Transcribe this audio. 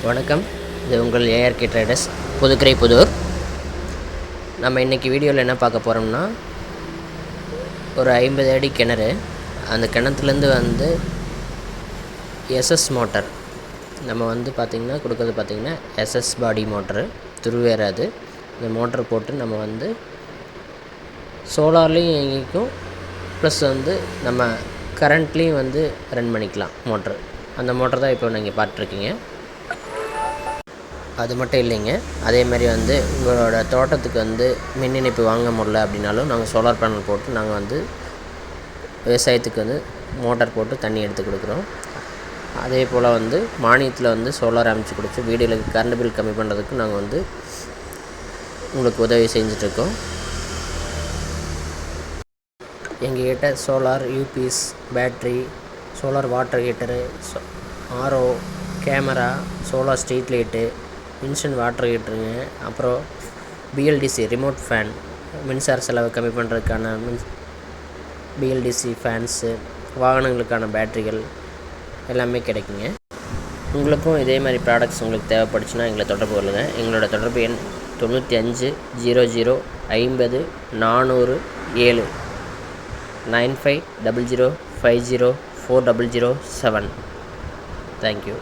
வணக்கம். இது உங்கள் ஏஆர்கே ட்ரேடர்ஸ் புதுக்கரை புதூர். நம்ம இன்றைக்கி வீடியோவில் என்ன பார்க்க போகிறோம்னா, ஒரு 50 அடி கிணறு. அந்த கிணத்துலேருந்து எஸ்எஸ் மோட்டர் நம்ம பார்த்திங்கன்னா கொடுக்குறது பார்த்திங்கன்னா எஸ்எஸ் பாடி மோட்ரு, துருவேறாது. இந்த மோட்ரு போட்டு நம்ம சோலார்லேயும் இயங்கிக்கும், ப்ளஸ் நம்ம கரண்ட்லேயும் ரன் பண்ணிக்கலாம் மோட்ரு. அந்த மோட்டர் தான் இப்போ நீங்கள் பார்த்துட்ருக்கீங்க. அது மட்டும் இல்லைங்க, அதேமாதிரி உங்களோட தோட்டத்துக்கு மின் இணைப்பு வாங்க முடியல அப்படின்னாலும் நாங்கள் சோலார் பேனல் போட்டு நாங்கள் விவசாயத்துக்கு மோட்டார் போட்டு தண்ணி எடுத்து கொடுக்குறோம். அதே போல் மானியத்தில் சோலார் அமைச்சு கொடுத்து வீடுகளுக்கு கரண்ட் பில் கம்மி பண்ணுறதுக்கு நாங்கள் உங்களுக்கு உதவி செஞ்சிட்ருக்கோம். எங்கள்கிட்ட solar, UPS, battery, solar water heater, RO, camera, solar street light, instant water ஹீட்டருங்க, அப்புறம் பிஎல்டிசி ரிமோட் ஃபேன், மின்சார செலவை கம்மி பண்ணுறதுக்கான பிஎல்டிசி ஃபேன்ஸு, வாகனங்களுக்கான பேட்ரிகள் எல்லாமே கிடைக்குங்க. உங்களுக்கும் இதே மாதிரி ப்ராடக்ட்ஸ் உங்களுக்கு தேவைப்படுச்சுன்னா எங்களை தொடர்பு கொள்ளுங்கள். எங்களோட தொடர்பு எண் 95 00 50 400 7 95 00 50 4007. தேங்க்யூ.